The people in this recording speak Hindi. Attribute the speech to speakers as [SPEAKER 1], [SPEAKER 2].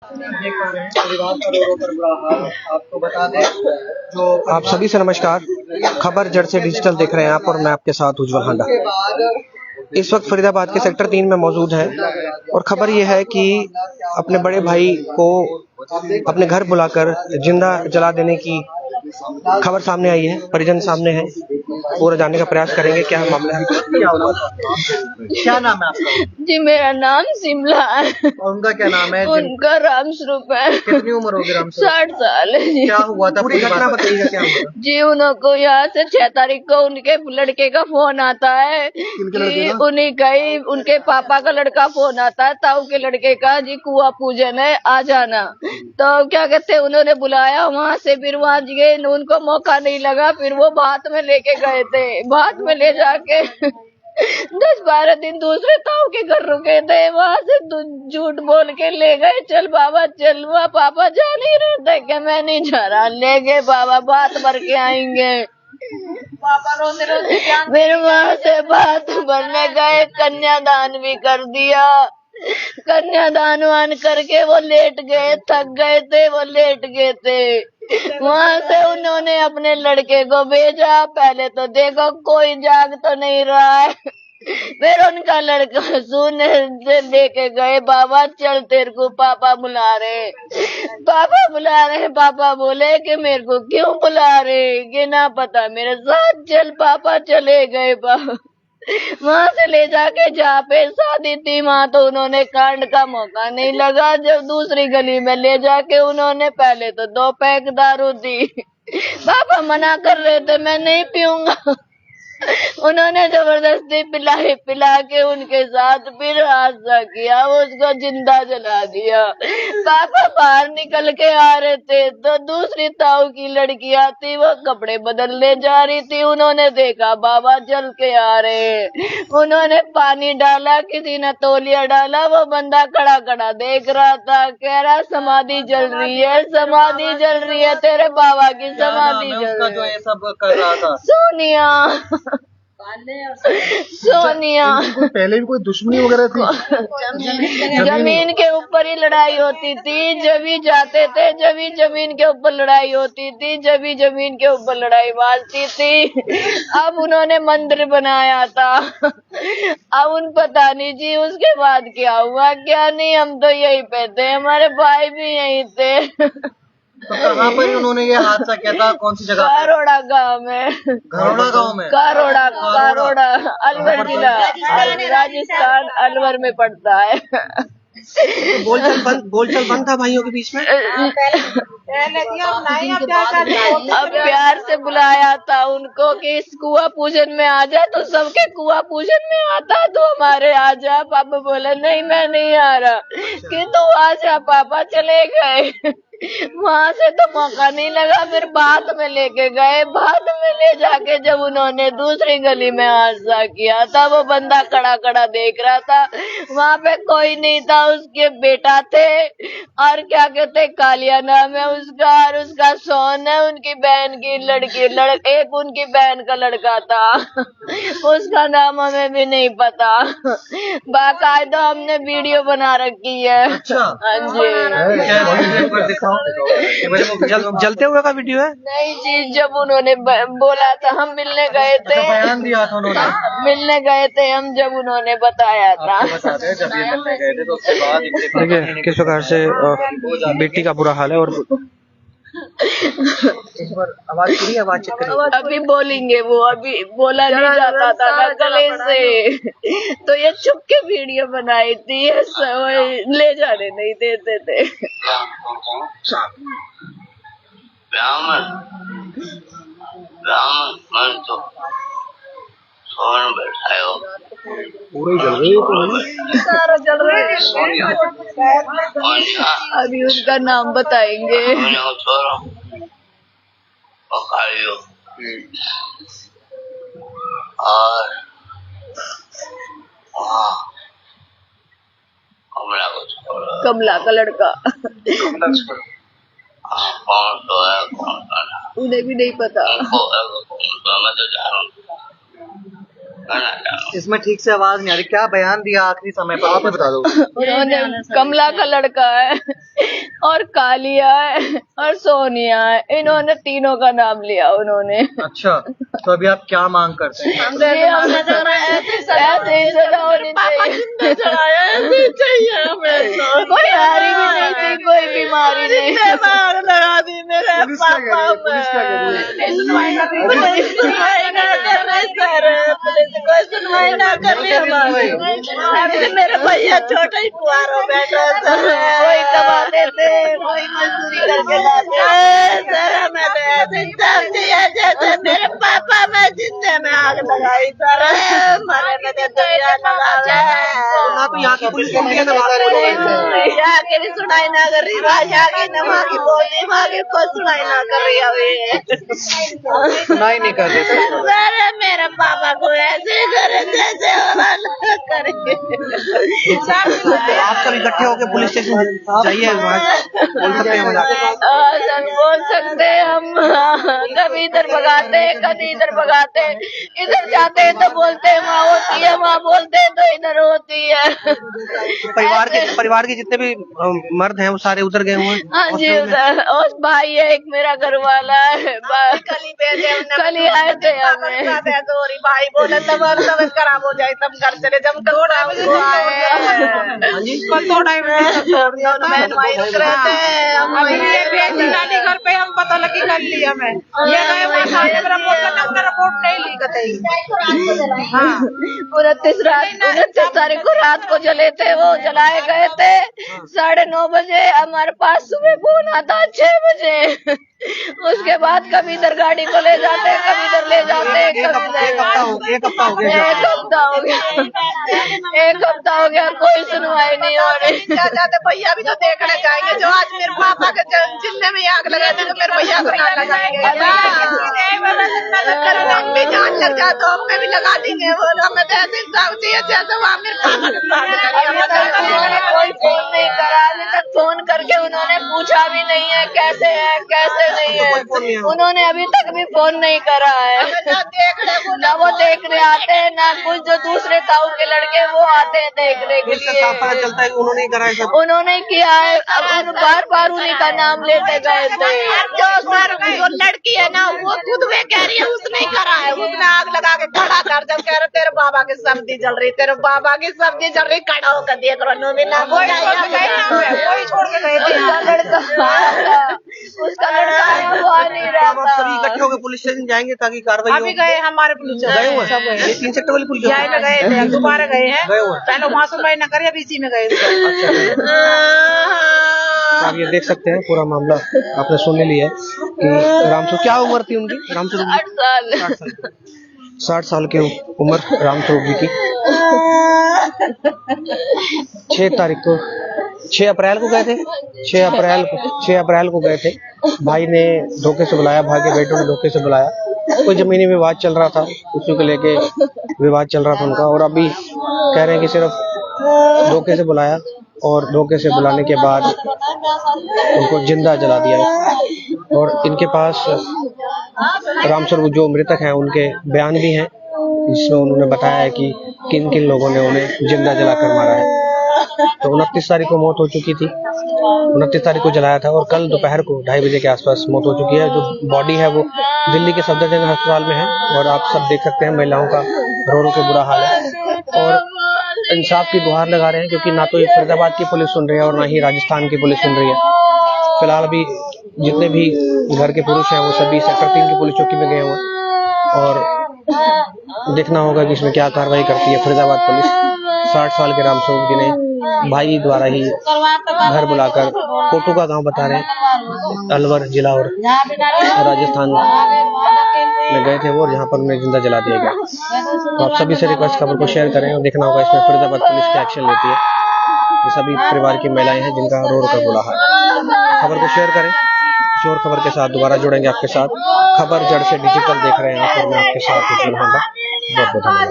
[SPEAKER 1] देख पा रहे हैं परिवार का रो रो कर बुरा हाल। आपको बता दें जो
[SPEAKER 2] आप सभी से नमस्कार। खबर जड़ से डिजिटल देख रहे हैं आप और मैं आपके साथ उज्जवल हांडा। इस वक्त फरीदाबाद के सेक्टर 3 में मौजूद है और खबर यह है कि अपने बड़े भाई को अपने घर बुलाकर जिंदा जला देने की खबर सामने आई है। परिजन सामने है, पूरा जानने का प्रयास करेंगे क्या मामला है।
[SPEAKER 1] क्या नाम है आपका?
[SPEAKER 3] जी मेरा नाम शिमला है।
[SPEAKER 1] और उनका क्या नाम है?
[SPEAKER 3] उनका रामस्वरूप है।
[SPEAKER 1] कितनी उम्र होगी रामस्वरूप?
[SPEAKER 3] 60 साल है जी।
[SPEAKER 1] क्या हुआ था? पूरी घटना बताइएगा, क्या हुआ था?
[SPEAKER 3] जी उनको यहाँ से 6 तारीख को उनके लड़के का फोन आता है कि उन्हीं का ही उनके पापा का लड़का फोन आता है, ताऊ के लड़के का जी कुआं पूजन है आ जाना। तो क्या कहते उन्होंने बुलाया वहाँ से, फिर वहाँ गए, उनको मौका नहीं लगा, फिर वो बात में लेके गए थे। बात में ले जाके 10-12 दिन दूसरे ताऊ के घर रुके थे, वहाँ से झूठ बोल के ले गए। चल बाबा चल, वहाँ पापा जा नहीं रहे थे कि मैं नहीं जा रहा, ले गए बाबा, बात भर के आएंगे। पापा रोते रोते फिर वहाँ से बात भरने गए, कन्यादान भी कर दिया। कन्यादान वान करके वो लेट गए, थक गए थे, वो लेट गए थे। वहाँ से उन्होंने अपने लड़के को भेजा। पहले तो देखो कोई जाग तो नहीं रहा है, फिर उनका लड़का सुने से लेके गए, बाबा चल तेरे को पापा बुला रहे, पापा बुला रहे। पापा बोले कि मेरे को क्यों बुला रहे, कि ना पता मेरे साथ चल। पापा चले गए वहाँ से ले जाके जहाँ पे शादी थी वहाँ तो उन्होंने कांड का मौका नहीं लगा। जब दूसरी गली में ले जाके उन्होंने पहले तो 2 पैक दारू दी। पापा मना कर रहे थे मैं नहीं पीऊंगा, उन्होंने जबरदस्ती पिला के उनके साथ फिर हादसा किया, उसको जिंदा जला दिया। पापा बाहर निकल के आ रहे थे तो दूसरी ताऊ की लड़की आती, वो कपड़े बदलने जा रही थी, उन्होंने देखा बाबा जल के आ रहे। उन्होंने पानी डाला, किसी ने तौलिया डाला, वो बंदा खड़ा खड़ा देख रहा था, कह रहा समाधि जल रही है, समाधि जल रही है, तेरे बाबा की समाधि जल रही है।
[SPEAKER 1] ये सब कर रहा था
[SPEAKER 3] सोनिया सोनिया
[SPEAKER 1] पहले भी कोई दुश्मनी वगैरह थी?
[SPEAKER 3] जमीन के ऊपर ही लड़ाई होती थी, जब भी जाते थे जब भी जमीन के ऊपर लड़ाई होती थी, जब भी जमीन के ऊपर लड़ाई बाजती थी। अब उन्होंने मंदिर बनाया था, अब उन पता नहीं जी उसके बाद क्या हुआ क्या नहीं। हम तो यही पे थे, हमारे भाई भी यही थे।
[SPEAKER 1] तो कहाँ पर उन्होंने ये हादसा किया था? कौन सी जगह?
[SPEAKER 3] कारोड़ा गांव में।
[SPEAKER 1] घरोड़ा गांव में?
[SPEAKER 3] कारोड़ा अलवर जिला, राजस्थान, अलवर में पड़ता है।
[SPEAKER 2] बोलचाल बंद था भाइयों के बीच में।
[SPEAKER 3] अब प्यार से बुलाया था उनको कि इस कुआं पूजन में आ जा, तो सबके कुआं पूजन में आता, तो हमारे आ जा। पापा बोले नहीं मैं नहीं आ रहा, कि तू आ जा। पापा चले गए, वहाँ से तो मौका नहीं लगा, फिर बाद में लेके गए। बाद में ले जाके जब उन्होंने दूसरी गली में हादसा किया था, वो बंदा खड़ा खड़ा देख रहा था, वहाँ पे कोई नहीं था, उसके बेटा थे और क्या कहते कालिया नाम है उसका, और उसका सोन है, उनकी बहन की लड़की एक उनकी बहन का लड़का था, उसका नाम हमें भी नहीं पता। बाकायदा हमने वीडियो बना रखी है।
[SPEAKER 1] अच्छा।
[SPEAKER 3] हाँ जी।
[SPEAKER 2] जलते हुए का वीडियो है?
[SPEAKER 3] नहीं जी, जब उन्होंने बोला था, हम मिलने गए थे,
[SPEAKER 1] बयान दिया था उन्होंने,
[SPEAKER 3] मिलने गए थे हम, जब उन्होंने बताया था।
[SPEAKER 1] बताते हैं जब ये मिलने गए थे तो उसके बाद
[SPEAKER 2] देखिए किस प्रकार से बेटी का बुरा हाल है। और
[SPEAKER 1] एक बार आवाज करिए, आवाज चेक करिए।
[SPEAKER 3] अभी बोलेंगे, वो अभी बोला नहीं जाता था ना गले से, तो ये चुप के वीडियो बनाई थी, ले जाने नहीं देते थे।
[SPEAKER 4] ब्राह्मण तो सोन बैठायो
[SPEAKER 1] पूरे जल रहे
[SPEAKER 3] अभी उसका नाम बताएंगे।
[SPEAKER 4] और
[SPEAKER 3] कमला का लड़का,
[SPEAKER 4] कौन तो है कौन सा
[SPEAKER 3] उन्हें भी नहीं पता।
[SPEAKER 4] मैं तो जानू करना चाहूँ।
[SPEAKER 1] इसमें ठीक से आवाज नहीं आ रही, क्या बयान दिया आखिरी समय पर, आप ही बता दो।
[SPEAKER 3] उन्होंने कमला का लड़का है और कालिया है और सोनिया है, इन्होंने तीनों का नाम लिया उन्होंने।
[SPEAKER 1] अच्छा, तो अभी आप क्या मांग करते हैं?
[SPEAKER 3] ऐसे ही सजा होनी चाहिए, कोई हारी भी नहीं थी, कोई बीमारी नहीं। लगा दी मेरे पापा
[SPEAKER 1] पुलिस क्या कह रही है?
[SPEAKER 3] पुलिस सुनवाई ना कर रही सर, पुलिस कोई सुनवाई ना कर रही हमारी। अभी मेरे भैया छोटा ही कुआरा बैठा सर, कोई कमाते थे, कोई मजदूरी करके लाते सर। हमें तो ऐसे इंसाफ दिया जैसे मेरे पापा में जिंदे में आग लगाई सर, मरे में तो दुनिया लगा
[SPEAKER 2] आप यहाँ की पुलिस सुन रही है ना, वहाँ की
[SPEAKER 3] यहाँ के भी सुनाई ना कर रही, यहाँ की न वहाँ की बोलनी, वहाँ की कोई सुनाई ना कर रही अभी।
[SPEAKER 1] सुनाई नहीं कर रही।
[SPEAKER 3] मेरे मेरे पापा को ऐसे करे जैसे करे।
[SPEAKER 2] आप सब इकट्ठे होकर पुलिस स्टेशन जाइए, वहाँ बोल सकते हैं मजाक।
[SPEAKER 3] सर बोल सकते हैं हम, कभी इधर भगाते हैं, कभी इधर भगाते हैं, इधर जाते हैं तो बोलते हैं वहाँ होती है, वहाँ बोलते हैं तो इधर होती है।
[SPEAKER 2] परिवार के जितने भी मर्द हैं वो सारे उधर गए हुए हैं।
[SPEAKER 3] हाँ जी उधर, और भाई है एक मेरा घर वाला है, कल ही आए थे हमें। भाई बोले तब खराब हो जाए तब घर चले, जब थोड़ा घर पे हम पता लगी कर लिया मैं, ये रिपोर्ट नहीं ली कतई। 29 तारीख को रात को जले थे, वो जलाए गए थे 9:30 बजे। हमारे पास सुबह फोन आता 6 बजे। उसके बाद कभी इधर गाड़ी को ले जाते, कभी इधर ले जाते, कभी
[SPEAKER 2] एक हफ्ता हो गया।
[SPEAKER 3] एक हफ्ता हो गया, कोई सुनवाई नहीं हो रही। जाते भैया भी तो देखने जाएंगे, जो आज मेरे पापा के जिंदे में आग लगा थे तो मेरे भैया को यहाँ लगाएंगे। हम भी जान लग जाए तो हमें भी लगा देंगे। वो हमें तो ऐसे इंसाफ चाहिए जैसे वहाँ मेरे पापा के साथ कोई फोन नहीं करा, अभी तक फोन करके उन्होंने पूछा भी नहीं है कैसे है कैसे नहीं है, उन्होंने अभी तक भी फोन नहीं करा है। ना वो देखने आते हैं, ना कुछ जो दूसरे ताऊ के लड़के वो आते हैं देखने के लिए।
[SPEAKER 2] पता चलता है कि उन्होंने ही करा है सब।
[SPEAKER 3] उन्होंने किया है, अब बार बार उन्हीं का नाम लेते गए थे। जो सर जो लड़की है ना वो खुद वे कह रही है उसने ही करा है, उसने आग लगा के खड़ा कर, जब कह रहे तेरे बाबा की सब्जी जल रही, तेरे बाबा की सब्जी जल रही, खड़ा होकर देख रहा नो भी ना कोई छोड़ के गए थे। उसका लड़का है वो आ नहीं रहा
[SPEAKER 2] आप सभी इकट्ठे होकर पुलिस स्टेशन जाएंगे ताकि कार्रवाई हो।
[SPEAKER 3] अभी गए हमारे पुलिस
[SPEAKER 2] गए हुए हैं, ये 3 सेक्टर वाली पुलिस
[SPEAKER 3] गए थे, दोबारा गए हैं, पहले वहाँ सुनवाई न करे, अभी इसी में गए।
[SPEAKER 2] आप ये देख सकते हैं पूरा मामला आपने सुन लिया है कि रामस्वरूप, क्या उम्र थी उनकी? रामस्वरूप 60 साल की उम्र रामस्वरूप जी की। 6 अप्रैल को गए थे। 6 अप्रैल को गए थे। भाई ने धोखे से बुलाया, भाई के बेटों ने धोखे से बुलाया, कोई जमीनी विवाद चल रहा था, उसी को लेके विवाद चल रहा था उनका। और अभी कह रहे हैं कि सिर्फ धोखे से बुलाया और धोखे से बुलाने के बाद उनको जिंदा जला दिया है। और इनके पास रामस्वरूप जो मृतक हैं उनके बयान भी हैं, जिसमें उन्होंने बताया है कि किन किन लोगों ने उन्हें जिंदा जलाकर मारा है। तो 29 तारीख को मौत हो चुकी थी, 29 तारीख को जलाया था और कल दोपहर को 2:30 बजे के आसपास मौत हो चुकी है। जो बॉडी है वो दिल्ली के सफदरजंग अस्पताल में है और आप सब देख सकते हैं महिलाओं का रो रो के बुरा हाल है और इंसाफ की गुहार लगा रहे हैं, क्योंकि ना तो ये फरीदाबाद की पुलिस सुन रही है और ना ही राजस्थान की पुलिस सुन रही है। फिलहाल अभी जितने भी घर के पुरुष हैं वो सभी सेक्टर 3 की पुलिस चौकी में गए हुए हैं और देखना होगा कि इसमें क्या कार्रवाई करती है फरीदाबाद पुलिस। 60 साल के रामस्वरूप जी ने भाई द्वारा ही घर बुलाकर कोटू का गांव बता रहे हैं, अलवर जिला और राजस्थान में गए थे वो, और जहां पर उन्हें जिंदा जला दिया गया। तो आप सभी से रिक्वेस्ट खबर को शेयर करें और देखना होगा इसमें फरीदाबाद पुलिस क्या एक्शन लेती है। ये सभी परिवार की महिलाएं हैं जिनका रो रो कर बुरा हाल। खबर को शेयर करें, किसी और खबर के साथ दोबारा जुड़ेंगे आपके साथ। खबर जड़ से डिजिटल देख रहे हैं आप और मैं आपके साथ बहुत बहुत धन्यवाद।